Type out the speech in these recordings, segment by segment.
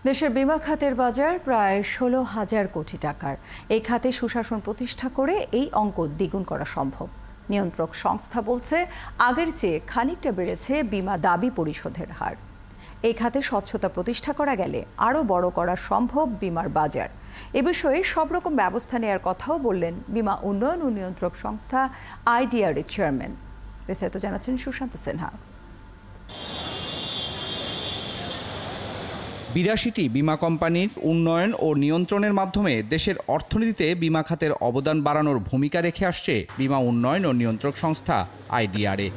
দেশের বিমা খাতের বাজার প্রায় 16,000 কোটি টাকার। এই খাতে সুশাসন প্রতিষ্ঠা করে এই অঙ্ক দ্বিগুণ করা সম্ভব। নিয়ন্ত্রক সংস্থা বলছে, আগের চেয়ে খানিকটা বেড়েছে বিমা দাবি পরিশোধের হার। এই খাতে স্বচ্ছতা প্রতিষ্ঠা করা গেলে আরও বড় করা সম্ভব বিমার বাজার। এ বিষয়ে সব রকম ব্যবস্থা নেওয়ার কথাও বললেন বিমা উন্নয়ন ও নিয়ন্ত্রক সংস্থা আইডিআরএ চেয়ারম্যান। বিস্তারিত জানাচ্ছেন সুশান্ত সিনহা। ৮২টি বিমা কোম্পানির উন্নয়ন ও নিয়ন্ত্রণের মাধ্যমে দেশের অর্থনীতিতে বিমা খাতের অবদান বাড়ানোর ভূমিকা রেখে আসছে বিমা উন্নয়ন ও নিয়ন্ত্রক সংস্থা আইডিআরএ।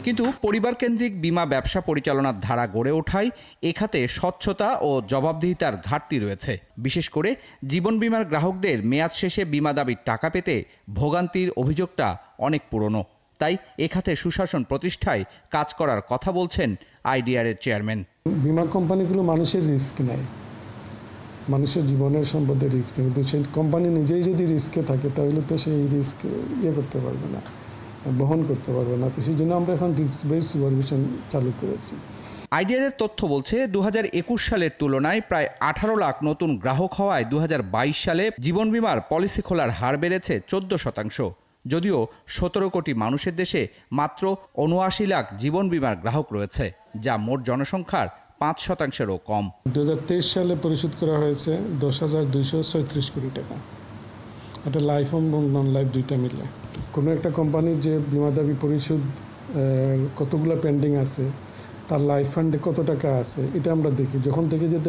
কিন্তু পরিবারকেন্দ্রিক বিমা ব্যবসা পরিচালনার ধারা গড়ে ওঠায় এ খাতে স্বচ্ছতা ও জবাবদিহিতার ঘাটতি রয়েছে। বিশেষ করে জীবন বিমার গ্রাহকদের মেয়াদ শেষে বিমা দাবির টাকা পেতে ভোগান্তির অভিযোগটা অনেক পুরনো। তাই এ খাতে সুশাসন প্রতিষ্ঠায় কাজ করার কথা বলছেন আইডিআরএর চেয়ারম্যান। বিমা কোম্পানিগুলো মানুষের রিস্ক নেয়, মানুষের জীবনের সম্পদের রিস্ক নেয়, কিন্তু সেই কোম্পানি নিজেই যদি রিস্কে থাকে তাহলে তো সেই রিস্ক করতে পারবে না, বহন করতে পারবে না। তো সেই জন্য আমরা এখন রিস্ক বেস সুপারভিশন চালু করেছি। আইডিআরএর তথ্য বলছে 2021 সালের তুলনায় প্রায় 18 লাখ নতুন গ্রাহক হওয়ায় 2022 সালে জীবন বিমার পলিসি খোলার হার বেড়েছে 14%। যদিও 17 কোটি মানুষের দেশে মাত্র 79 লাখ জীবন বিমার গ্রাহক রয়েছে, যা মোট জনসংখ্যার 5%-এরও কম। 2023 সালে পরিশোধ করা হয়েছে 10,236 কোটি টাকা। এটা লাইফ এবং নন লাইফ দুইটা মিলে। কোনো একটা কোম্পানির যে বিমা দাবি পরিশোধ কতগুলো পেন্ডিং আছে, তার লাইফ ফান্ডে কত টাকা আছে, এটা আমরা দেখি। যখন দেখি যে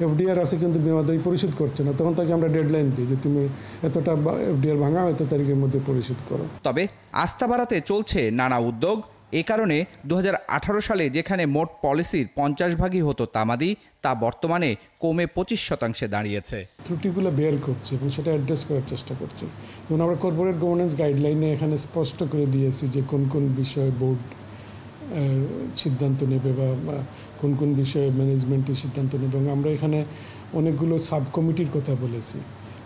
এফডিআর আছে কিন্তু বিমা দাবি পরিশোধ করছে না, তখন তাকে আমরা ডেডলাইন দিই যে তুমি এতটা এফডিআর ভাঙা এত তারিখের মধ্যে পরিশোধ করো। তবে আস্থা বাড়াতে চলছে নানা উদ্যোগ। এ কারণে 2018 সালে যেখানে মোট পলিসির 50 ভাগই হতো তামাদি, তা বর্তমানে কমে 25% দাঁড়িয়েছে। ত্রুটিগুলো বের করছে এবং সেটা অ্যাড্রেস করার চেষ্টা করছে। যেমন আমরা কর্পোরেট গভর্নেন্স গাইডলাইনে এখানে স্পষ্ট করে দিয়েছি যে কোন কোন বিষয়ে বোর্ড সিদ্ধান্ত নেবে বা কোন কোন বিষয়ে ম্যানেজমেন্টের সিদ্ধান্ত নেবে। এবং আমরা এখানে অনেকগুলো সাব কমিটির কথা বলেছি,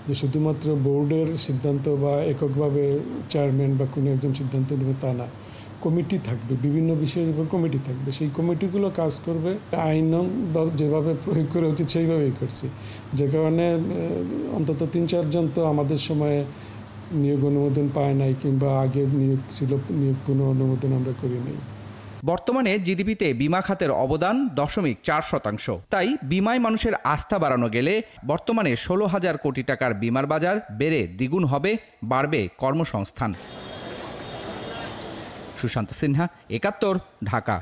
যে শুধুমাত্র বোর্ডের সিদ্ধান্ত বা এককভাবে চেয়ারম্যান বা কোনো একজন সিদ্ধান্ত নেবে তা না, কমিটি থাকবে, বিভিন্ন বিষয়ের উপর কমিটি থাকবে। সেই কমিটিগুলো কাজ করবে, আইন যেভাবে প্রয়োগ করা উচিত সেইভাবেই করছি। যে কারণে অন্তত 3-4 জন তো আমাদের সময়ে নিয়োগ অনুমোদন পায় নাই, কিংবা আগে নিয়োগ ছিল, নিয়োগ পুনঃ অনুমোদন আমরা করি নাই। বর্তমানে জিডিপিতে বিমা খাতের অবদান 0.4%। তাই বিমায় মানুষের আস্থা বাড়ানো গেলে বর্তমানে 16,000 কোটি টাকার বিমার বাজার বেড়ে দ্বিগুণ হবে, বাড়বে কর্মসংস্থান। সুশান্ত সিনহা, 71, ঢাকা।